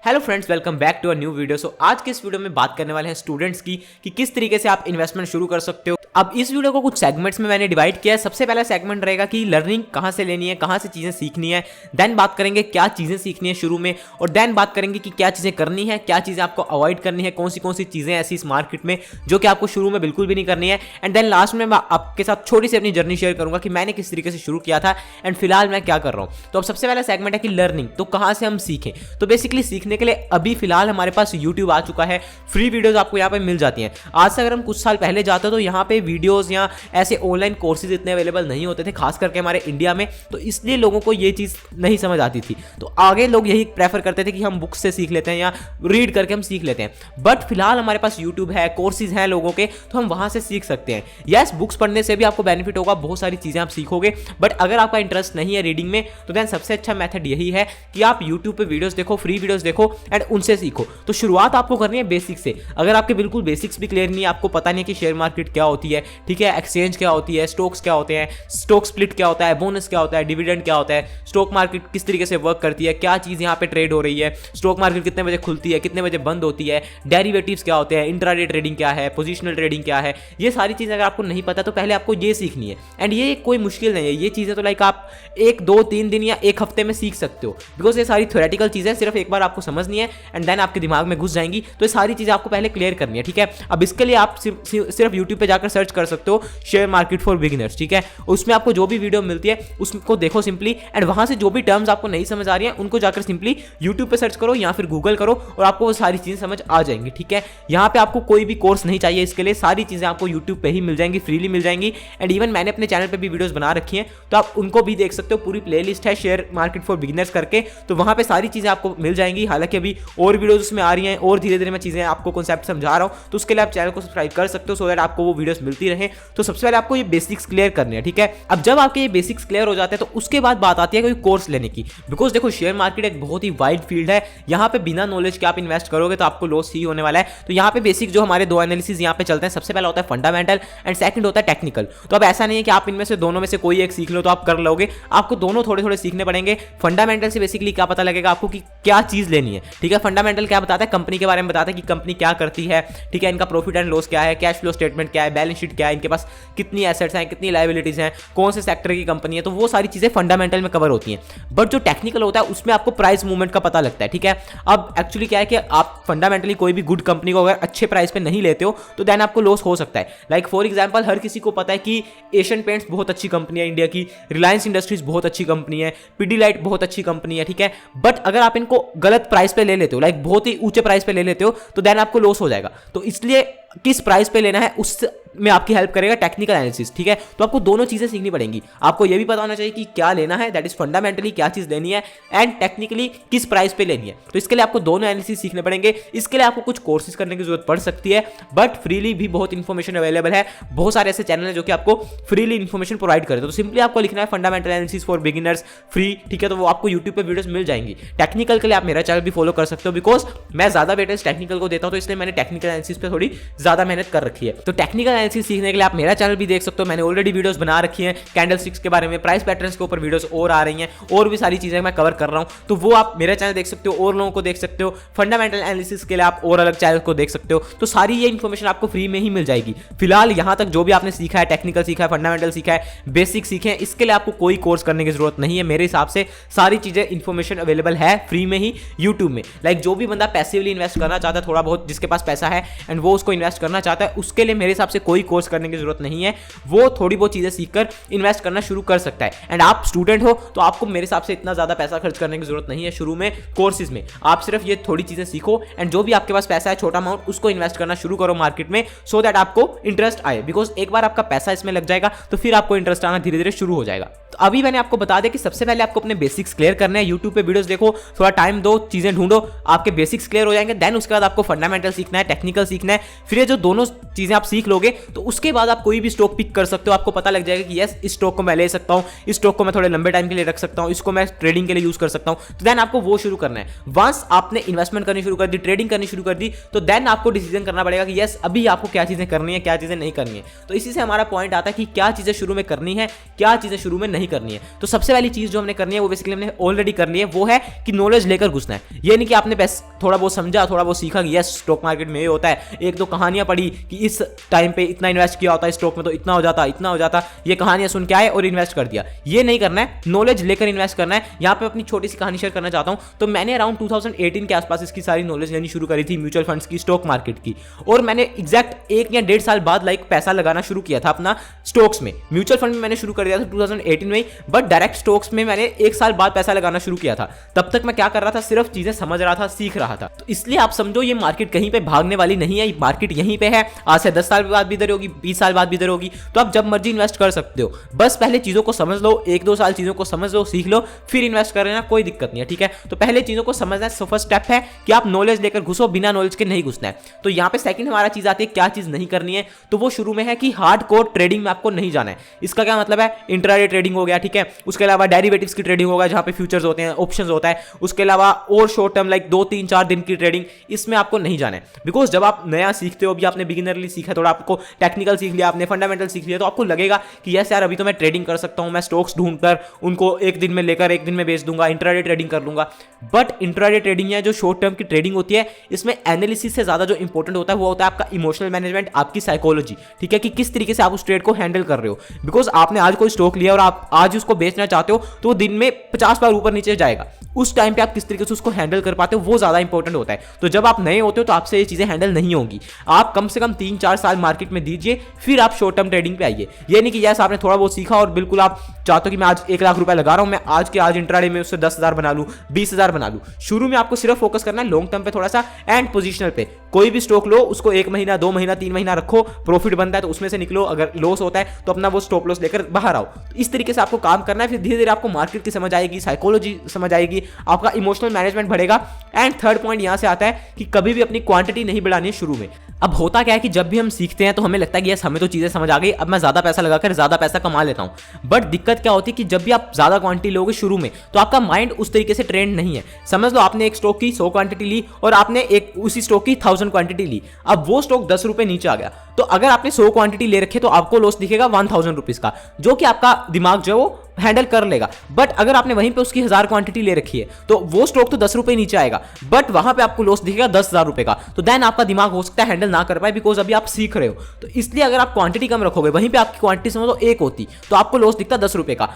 Hello friends, welcome back to a new video. So आज के इस वीडियो में बात करने वाले हैं स्टूडेंट्स की कि किस तरीके से आप इन्वेस्टमेंट शुरू कर सकते हो। अब इस वीडियो को कुछ सेगमेंट्स में मैंने डिवाइड किया है। सबसे पहला सेगमेंट रहेगा कि लर्निंग कहाँ से लेनी है, कहाँ से चीज़ें सीखनी है। देन बात करेंगे क्या चीज़ें सीखनी है शुरू में, और देन बात करेंगे कि क्या चीज़ें करनी है, क्या चीज़ें आपको अवॉइड करनी है, कौन सी चीज़ें ऐसी इस मार्केट में जो कि आपको शुरू में बिल्कुल भी नहीं करनी है। एंड देन लास्ट में मैं आपके साथ छोटी सी अपनी जर्नी शेयर करूंगा कि मैंने किस तरीके से शुरू किया था एंड फिलहाल मैं क्या कर रहा हूँ। तो अब सबसे पहला सेगमेंट है कि लर्निंग, तो कहाँ से हम सीखें। तो बेसिकली सीखने के लिए अभी फिलहाल हमारे पास YouTube आ चुका है। फ्री वीडियोस आपको यहाँ पे मिल जाती हैं। आज से अगर हम कुछ साल पहले जाते तो यहाँ पे वीडियोस या ऐसे ऑनलाइन कोर्सेज इतने अवेलेबल नहीं होते थे, खास करके हमारे इंडिया में। तो इसलिए लोगों को ये चीज़ नहीं समझ आती थी। तो आगे लोग यही प्रेफर करते थे कि हम बुक्स से सीख लेते हैं या रीड करके हम सीख लेते हैं। बट फिलहाल हमारे पास यूट्यूब है, कोर्सेज हैं लोगों के, तो हम वहाँ से सीख सकते हैं। यस, बुक्स पढ़ने से भी आपको बेनिफिट होगा, बहुत सारी चीज़ें आप सीखोगे। बट अगर आपका इंटरेस्ट नहीं है रीडिंग में, तो देन सबसे अच्छा मेथड यही है कि आप यूट्यूब पे वीडियोस देखो, फ्री वीडियोस देखो एंड उनसे सीखो। तो शुरुआत आपको करनी है बेसिक से। अगर आपके बिल्कुल बेसिक्स भी क्लियर नहीं है, आपको पता नहीं है कि शेयर मार्केट क्या होती है, ठीक है, एक्सचेंज क्या होती है, स्टॉक्स क्या होते हैं, स्टॉक स्प्लिट क्या होता है, बोनस क्या होता है, डिविडेंड क्या होता है, स्टॉक मार्केट किस तरीके से वर्क करती है, क्या चीज़ यहाँ पे ट्रेड हो रही है, स्टॉक मार्केट कितने बजे खुलती है, कितने बजे बंद होती है, डेरिवेटिव्स क्या होते हैं, इंट्राडे ट्रेडिंग क्या है, पोजिशनल ट्रेडिंग क्या है, ये सारी चीज़ें अगर आपको नहीं पता तो पहले आपको ये सीखनी है। एंड ये कोई मुश्किल नहीं है, ये चीज़ें तो लाइक आप 1-2-3 दिन या एक हफ्ते में सीख सकते हो। बिकॉज ये सारी थ्योरेटिकल चीज़ें सिर्फ एक बार आपको समझनी है एंड देन आपके दिमाग में घुस जाएंगी। तो ये सारी चीज़ें आपको पहले क्लियर करनी है, ठीक है। अब इसके लिए आप सिर्फ यूट्यूब पे जाकर सर्च कर सकते हो शेयर मार्केट फॉर बिगिनर्स, ठीक है। उसमें आपको जो भी वीडियो मिलती है उसको देखो सिंपली, एंड वहाँ से जो भी टर्म्स आपको नहीं समझ आ रही हैं उनको जाकर सिंपली यूट्यूब पे सर्च करो या फिर गूगल करो और आपको वो सारी चीज़ें समझ आ जाएंगी, ठीक है। यहाँ पे आपको कोई भी कोर्स नहीं चाहिए, इसके लिए सारी चीज़ें आपको यूट्यूब पे ही मिल जाएंगी, फ्रीली मिल जाएंगी। एंड इवन मैंने अपने चैनल पे भी वीडियोस बना रखी हैं, तो आप उनको भी देख सकते हो। पूरी प्लेलिस्ट है शेयर मार्केट फॉर बिगिनर्स करके, तो वहाँ पे सारी चीज़ें आपको मिल जाएंगी। हालांकि अभी और वीडियोस उसमें आ रही हैं और धीरे धीरे मैं चीज़ें आपको कॉन्सेप्ट समझा रहा हूँ, तो उसके लिए आप चैनल को सब्सक्राइब कर सकते हो सो दैट आपको वो वीडियोस मिलती रहे। तो सबसे पहले आपको ये बेसिक्स क्लियर करने हैं, ठीक है। अब जब आपके ये बेसिक्स क्लियर हो जाते हैं तो उसके बाद बात आती है कोई कोर्स लेने की। बिकॉज देखो, शेयर मार्केट एक बहुत ही वाइड फील्ड है। यहाँ पे बिना नॉलेज के आप इन्वेस्ट करोगे तो आपको लॉस ही होने वाला है। तो यहाँ पे बेसिक जो हमारे दो एनालिसिस यहाँ पे चलते हैं, सबसे पहला होता है फंडामेंटल एंड सेकंड होता है टेक्निकल। तो अब ऐसा नहीं है कि आप इनमें से दोनों में से कोई एक सीख लो तो आप कर लोगे, आपको दोनों थोड़े थोड़े सीखने पड़ेंगे। फंडामेंटल से बेसिकली क्या पता लगेगा आपको कि क्या चीज़ लेनी है, ठीक है। फंडामेंटल क्या बताता है, कंपनी के बारे में बताता है कि कंपनी क्या करती है, ठीक है, इनका प्रॉफिट एंड लॉस क्या है, कैश फ्लो स्टेटमेंट क्या है, बैलेंस शीट क्या है, इनके पास कितनी एसेट्स हैं, कितनी लायबिलिटीज हैं, कौन से सेक्टर की कंपनी है। तो वो सारी चीज़ें फंडामेंटल में कवर होती हैं। बट जो टेक्निकल होता है उसमें आपको प्राइस मूवमेंट का पता लगता है, ठीक है। अब एक्चुअली क्या है कि आप फंडामेंटली कोई भी गुड कंपनी को अगर अच्छे प्राइस पे नहीं लेते हो तो देन आपको लॉस हो सकता है। लाइक फॉर एग्जांपल, हर किसी को पता है कि एशियन पेंट्स बहुत अच्छी कंपनी है इंडिया की, रिलायंस इंडस्ट्रीज बहुत अच्छी कंपनी है, पीडीलाइट बहुत अच्छी कंपनी है, ठीक है। बट अगर आप इनको गलत प्राइस पे ले लेते हो, लाइक बहुत ही ऊंचे प्राइस पे ले लेते हो, तो देन आपको लॉस हो जाएगा। तो इसलिए किस प्राइस पे लेना है उस में आपकी हेल्प करेगा टेक्निकल एनालिसिस, ठीक है। तो आपको दोनों चीजें सीखनी पड़ेंगी। आपको यह भी पता होना चाहिए कि क्या लेना है, दैट इज फंडामेंटली क्या चीज लेनी है, एंड टेक्निकली किस प्राइस पे लेनी है। तो इसके लिए आपको दोनों एनालिसिस सीखने पड़ेंगे। इसके लिए आपको कुछ कोर्सेज करने की जरूरत पड़ सकती है, बट फ्रीली भी बहुत इंफॉर्मेशन अवेलेबल है। बहुत सारे ऐसे चैनल है जो कि आपको फ्रीली इंफॉर्मेशन प्रोवाइड करते हैं। तो सिंपली आपको लिखना है fundamental analysis for beginners free, ठीक है। तो वो आपको यूट्यूब पे वीडियोस मिल जाएंगी। टेक्निकल के लिए आप मेरा चैनल भी फॉलो कर सकते हो, बिकॉज मैं ज्यादा वेटेज टेक्निकल को देता हूं, तो इसलिए मैंने टेक्निकल एनालिसिस पे थोड़ी ज्यादा मेहनत कर रखी है। तो टेक्निकल एनालिसिस सीखने के लिए आप मेरा चैनल भी देख सकते हो। मैंने ऑलरेडी वीडियोस बना रखी हैं कैंडल स्टिक्स के बारे में, प्राइस पैटर्न्स के ऊपर वीडियोस और आ रही हैं, और भी सारी चीजें मैं कवर कर रहा हूं। तो वो आप मेरा चैनल देख सकते हो और लोगों को देख सकते हो। फंडामेंटल एनालिसिस के लिए आप और अलग चैनल को देख सकते हो। तो सारी ये इन्फॉर्मेशन आपको फ्री में ही मिल जाएगी। फिलहाल यहां तक जो भी आपने सीखा है, टेक्निकल सीखा है, फंडामेंटल सीखा है, बेसिक सीखे हैं, इसके लिए आपको कोई कोर्स करने की जरूरत नहीं है। मेरे हिसाब से सारी चीजें इन्फॉर्मेशन अवेलेबल है फ्री में ही यूट्यूब में। लाइक जो भी बंदा पैसिवली इन्वेस्ट करना चाहता है, थोड़ा बहुत जिसके पास पैसा है एंड वो उसको इन्वेस्ट करना चाहता है, उसके लिए मेरे हिसाब से कोई कोर्स करने की जरूरत नहीं है। वो थोड़ी बहुत चीजें सीखकर इन्वेस्ट करना शुरू कर सकता है। एंड आप स्टूडेंट हो तो आपको मेरे हिसाब से इतना ज्यादा पैसा खर्च करने की जरूरत नहीं है शुरू में कोर्सेज में। आप सिर्फ ये थोड़ी चीजें सीखो एंड जो भी आपके पास पैसा है, छोटा अमाउंट, उसको इन्वेस्ट करना शुरू करो मार्केट में, सो दैट आपको इंटरेस्ट आए। बिकॉज एक बार आपका पैसा इसमें लग जाएगा तो फिर आपको इंटरेस्ट आना धीरे धीरे शुरू हो जाएगा। तो अभी मैंने आपको बता दिया कि सबसे पहले आपको अपने बेसिक्स क्लियर करने हैं। यूट्यूब पे वीडियोस देखो, थोड़ा टाइम दो, चीजें ढूंढो, आपके बेसिक्स क्लियर हो जाएंगे। देन उसके बाद आपको फंडामेंटल सीखना है, टेक्निकल सीखना है। फिर ये जो दोनों चीजें आप सीख लोगे तो उसके बाद आप कोई भी स्टॉक पिक कर सकते हो। आपको पता लग जाएगा कि यस, इस स्टॉक को मैं ले सकता हूं, इस स्टॉक को मैं थोड़े लंबे टाइम के लिए रख सकता हूं, इसको मैं ट्रेडिंग के लिए यूज कर सकता हूं। तो देन आपको वो शुरू करना है। वंस आपने इन्वेस्टमेंट करनी शुरू कर दी, ट्रेडिंग करनी शुरू कर दी, तो देन आपको डिसीजन करना पड़ेगा कि यस, अभी आपको क्या चीजें करनी है, क्या चीजें नहीं करनी है। तो इसी से हमारा पॉइंट आता है कि क्या चीजें शुरू में करनी है, क्या चीजें शुरू में नहीं नहीं करनी है। तो सबसे पहली चीज जो हमने करनी है वो बेसिकली हमने ऑलरेडी कर ली है, वो है कि नॉलेज लेकर घुसना है। ये नहीं कि आपने बस थोड़ा बहुत समझा, थोड़ा बहुत सीखा कि यस स्टॉक मार्केट में ये होता है, एक दो कहानियां पढ़ी कि इस टाइम पे इतना इन्वेस्ट किया होता है स्टॉक में तो इतना हो जाता, इतना हो जाता, ये कहानियां सुन के आए और इन्वेस्ट कर दिया। ये नहीं करना है, नॉलेज लेकर इन्वेस्ट करना है। यहाँ पे अपनी छोटी सी कहानी शेयर करना चाहता हूँ। तो मैंने अराउंड 2018 के आसपास इसकी सारी नॉलेज लेनी शुरू करी थी, म्यूचुअल फंड्स की, स्टॉक मार्केट की। और मैंने एग्जैक्ट 1 या 1.5 साल बाद लाइक पैसा लगाना शुरू किया था अपना स्टॉक्स में। म्यूचुअल फंड में मैंने शुरू कर दिया था 2018 में, बट डायरेक्ट स्टॉक्स में मैंने 1 साल बाद पैसा लगाना शुरू किया था। तब तक मैं क्या कर रहा था, सिर्फ चीजें समझ रहा था, सीख रहा था। तो इसलिए आप समझो ये मार्केट कहीं पे भागने वाली नहीं है, मार्केट यहीं पे है। आज से 10 साल बाद भी इधर होगी, 20 साल बाद भी इधर होगी। तो आप जब मर्जी इन्वेस्ट कर सकते हो, बस पहले चीजों को समझ लो, 1-2 साल चीजों को समझ लो, सीख लो, फिर इन्वेस्ट कर लेना, कोई दिक्कत नहीं है, ठीक है। तो पहले चीजों को समझना है। फर्स्ट स्टेप है कि आप नॉलेज लेकर घुसो, बिना नॉलेज के नहीं घुसना है। तो यहाँ पे सेकंड हमारा चीज आती है क्या चीज नहीं करनी है। तो वो शुरू में है कि हार्डकोर ट्रेडिंग में आपको नहीं जाना है। इसका क्या मतलब है, इंट्राडे ट्रेडिंग हो गया, ठीक है। उसके अलावा डेरिवेटिव्स की ट्रेडिंग होगा जहां पे फ्यूचर्स होते हैं, ऑप्शंस होता है। उसके अलावा और शॉर्ट टर्म लाइक 2-3-4 दिन की ट्रेडिंग, इसमें आपको नहीं जाना है। बिकॉज जब आप नया सीखते हो, अभी आपने बिगिनरली सीखा, थोड़ा आपको टेक्निकल सीख लिया, आपने फंडामेंटल सीख लिया, तो आपको लगेगा कि यस यार अभी तो मैं ट्रेडिंग कर सकता हूं, मैं स्टॉक्स ढूंढकर उनको एक दिन में लेकर एक दिन में बेच दूंगा, इंट्राडे ट्रेडिंग कर लूंगा। बट इंट्राडे ट्रेडिंग है जो शॉर्ट टर्म की ट्रेडिंग होती है, इसमें एनालिसिस से ज्यादा जो इंपॉर्टेंट होता है वो होता है आपका इमोशनल मैनेजमेंट, आपकी साइकोलॉजी, ठीक है, कि किस तरीके से आप उस ट्रेड को हैंडल कर रहे हो। बिकॉज आपने आज कोई स्टॉक लिया और आप आज उसको बेचना चाहते हो, तो वो दिन में 50 बार ऊपर नीचे जाएगा। उस टाइम पे आप किस तरीके से उसको हैंडल कर पाते हो, वो ज्यादा इंपॉर्टेंट होता है। तो जब आप नए होते हो तो आपसे ये चीजें हैंडल नहीं होंगी। आप कम से कम 3-4 साल मार्केट में दीजिए, फिर आप शॉर्ट टर्म ट्रेडिंग पे आइए। ये नहीं कि यस आपने थोड़ा बहुत सीखा और बिल्कुल आप चाहते हो कि मैं आज 1 लाख रुपए लगा रहा हूं, मैं आज के आज इंट्राडे में उससे 10,000 बना लूं, 20,000 बना लूं। शुरू में आपको सिर्फ फोकस करना है लॉन्ग टर्म पे थोड़ा सा, एंड पोजिशनल पे। कोई भी स्टॉक लो, उसको 1 महीना, 2 महीना, 3 महीना रखो, प्रॉफिट बनता है तो उसमें से निकलो, अगर लॉस होता है तो अपना वो स्टॉप लॉस लेकर बाहर आओ। तो इस तरीके से आपको काम करना है। फिर धीरे धीरे आपको मार्केट की समझ आएगी, साइकोलॉजी समझ आएगी, आपका इमोशनल मैनेजमेंट बढ़ेगा। एंड थर्ड पॉइंट यहां से आता है कि कभी भी अपनी क्वांटिटी नहीं बढ़ानी है शुरू में। अब होता क्या है कि जब भी हम सीखते हैं तो हमें लगता है कि यस हमें तो चीजें समझ आ गई, अब मैं ज्यादा पैसा लगाकर ज्यादा पैसा कमा लेता हूं। बट दिक्कत क्या होती है कि जब भी आप ज्यादा क्वांटिटी लोगे शुरू में, तो आपका माइंड उस तरीके से ट्रेंड नहीं है। समझ लो आपने एक स्टॉक की 100 क्वांटिटी ली और आपने एक उसी स्टॉक की 1000 क्वांटिटी ली। अब वो स्टॉक 10 रुपए नीचे आ गया, तो अगर आपने 100 क्वांटिटी ले रखे तो आपको लॉस दिखेगा 1000 रुपीज का, जो कि आपका दिमाग जो है वो हैंडल कर लेगा। बट अगर आपने वहीं पे उसकी 1000 क्वांटिटी ले रखी है तो वो स्टॉक तो 10 रुपए नीचे आएगा, बट वहां पे आपको लॉस दिखेगा 10,000 रुपए का। तो देन आपका दिमाग हो सकता है हैंडल ना कर पाए, बिकॉज अभी आप सीख रहे हो। तो इसलिए अगर आप क्वांटिटी कम रखोगे, वहीं पे आपकी क्वांटिटी समझ लो 1 होती तो आपको लॉस दिखता 10 रुपए का।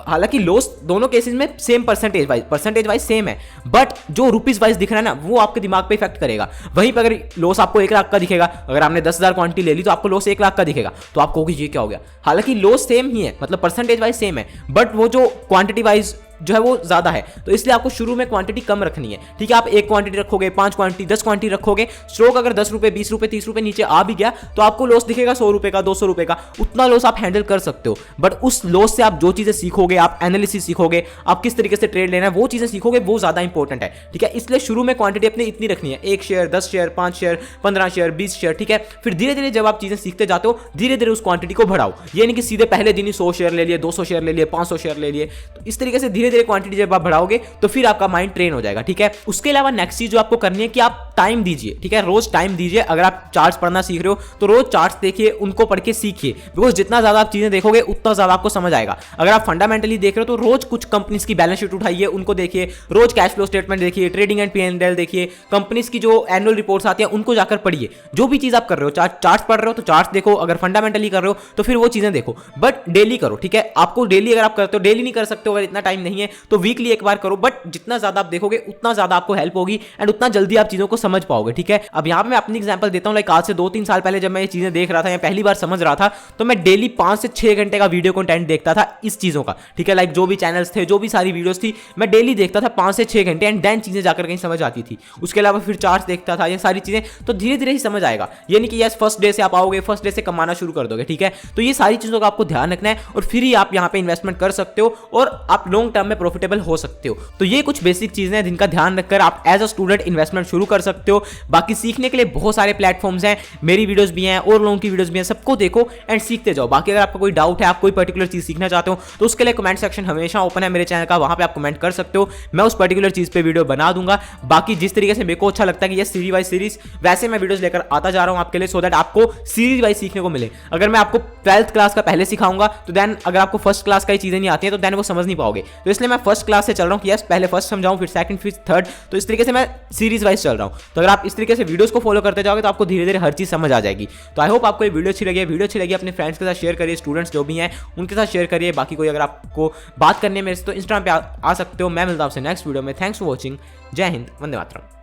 हालांकि लॉस दोनों केसेस में सेम परसेंटेज वाइज सेम है, बट जो रुपीज वाइज दिख रहा है ना वो आपके दिमाग पे इफेक्ट करेगा। वहीं पर अगर लॉस आपको 1 लाख का दिखेगा, अगर आपने 10,000 क्वांटिटी ले ली तो आपको लॉस 1 लाख का दिखेगा, तो आपको ये क्या हो गया। हालांकि लॉस सेम ही है, मतलब परसेंटेज वाइज सेम है, बट वो जो क्वांटिटी वाइज जो है वो ज्यादा है। तो इसलिए आपको शुरू में क्वांटिटी कम रखनी है, ठीक है। आप 1 क्वांटिटी रखोगे, 5 क्वांटिटी, 10 क्वांटिटी रखोगे, स्टॉक अगर 10 रुपए, 20 रुपए, 30 रुपए नीचे आ भी गया तो आपको लॉस दिखेगा 100 रुपए का, 200 रुपए का। उतना लॉस आप हैंडल कर सकते हो, बट उस लॉस से आप जो चीजें सीखोगे, आप एनालिसिस सीखोगे, आप किस तरीके से ट्रेड लेना है, वो चीजें सीखोगे, वो ज्यादा इंपॉर्टेंट है, ठीक है। इसलिए शुरू में क्वांटिटी अपनी इतनी रखनी है, 1 share, 10 share, 5 share, 15 share, 20 share, ठीक है। फिर धीरे धीरे जब आप चीजें सीखते जाते हो, धीरे धीरे उस क्वांटिटी को बढ़ाओ। ये नहीं कि सीधे पहले दिन ही 100 शेयर ले लिए, 200 शेयर ले लिए, 500 शेयर ले लिए। तो इस तरीके से धीरे धीरे क्वांटिटी जब आप बढ़ाओगे तो फिर आपका माइंड ट्रेन हो जाएगा, ठीक है। उसके अलावा नेक्स्ट चीज जो आपको करनी है कि आप टाइम दीजिए, ठीक है। रोज टाइम दीजिए। अगर आप चार्ट्स पढ़ना सीख रहे हो तो रोज चार्ट्स देखिए, उनको पढ़ के सीखिए, बिकॉज जितना ज्यादा आप चीजें देखोगे उतना ज्यादा आपको समझ आएगा। अगर आप फंडामेंटली देख रहे हो तो रोज कुछ कंपनीज की बैलेंस शीट उठाइए, उनको देखिए, रोज कैश फ्लो स्टेटमेंट देखिए, ट्रेडिंग एंड P&L देखिए, कंपनीज की जो एनुअल रिपोर्ट्स आती है उनको जाकर पढ़िए। जो भी चीज आप कर रहे हो, चार्ट्स पढ़ रहे हो तो चार्ट्स देखो, अगर फंडामेंटली कर रहे हो तो फिर वो चीजें देखो, बट डेली करो, ठीक है। आपको डेली अगर आप करते हो, डेली नहीं कर सकते हो अगर इतना टाइम नहीं है तो वीकली एक बार करो, बट जितना ज्यादा आप देखोगे उतना ज्यादा आपको हेल्प होगी एंड उतना जल्दी आप चीजों को समझ पाओगे, ठीक है। अब यहां पे मैं अपनी एग्जांपल देता हूं। लाइक आज से 2-3 साल पहले जब मैं ये चीजें देख रहा था या पहली बार समझ रहा था, तो मैं डेली 5 से 6 घंटे का वीडियो कंटेंट देखता था इस चीजों का, ठीक है। लाइक जो भी चैनल्स थे, जो भी सारी वीडियोस थी, मैं डेली देखता था 5 से 6 घंटे, एंड देन चीजें जाकर कहीं समझ आती थी। उसके अलावा फिर चार्ट्स देखता था, ये सारी चीजें, तो धीरे धीरे ही समझ आएगा। ये नहीं कि यस फर्स्ट डे से आप आओगे, फर्स्ट डे से कमाना शुरू कर दोगे, ठीक है। तो ये सारी चीजों का आपको ध्यान रखना है और फिर ही आप यहाँ पे इन्वेस्टमेंट कर सकते हो और आप लॉन्ग टर्म में प्रॉफिटेबल हो सकते हो। तो ये कुछ बेसिक चीजें हैं जिनका ध्यान रखकर आप एज अ स्टूडेंट इन्वेस्टमेंट शुरू कर सकते हो। बाकी सीखने के लिए बहुत सारे प्लेटफॉर्म्स हैं, मेरी वीडियोस भी हैं और लोगों की वीडियोस भी हैं, सबको देखो एंड सीखते जाओ। बाकी अगर आपका कोई डाउट है, आप कोई पर्टिकुलर चीज सीखना चाहते हो तो उसके लिए कमेंट सेक्शन हमेशा ओपन है मेरे चैनल का, वहां पे आप कमेंट कर सकते हो, मैं उस पर्टिकुलर चीज पे वीडियो बना दूंगा। बाकी जिस तरीके से मेरे को अच्छा लगता है कि ये सीरीज बाय सीरीज, वैसे मैं वीडियोस लेकर आता जा रहा हूं आपके लिए, सो दैट आपको सीरीज वाइज सीखने को मिले। अगर मैं आपको 12th क्लास का पहले सिखाऊंगा तो देन अगर आपको फर्स्ट क्लास का ही चीजें नहीं आती हैं तो देन वो समझ नहीं पाओगे। तो इसलिए मैं फर्स्ट क्लास से चल रहा हूं कि यस पहले फर्स्ट समझाऊं, फिर सेकंड, फिर थर्ड, तो इस तरीके से मैं सीरीज वाइज चल रहा हूं। तो अगर आप इस तरीके से वीडियोस को फॉलो करते जाओगे तो आपको धीरे धीरे हर चीज समझ आ जाएगी। तो आई होप आपको ये वीडियो अच्छी लगी। वीडियो अच्छी लगी अपने फ्रेंड्स के साथ शेयर करिए, स्टूडेंट्स जो भी हैं उनके साथ शेयर करिए। बाकी कोई अगर आपको बात करने में तो इंस्टाग्राम पे आ सकते हो। मैं मिलता हूं आपसे नेक्स्ट वीडियो में। Thanks for watching. जय हिंद, वंदे मातरम।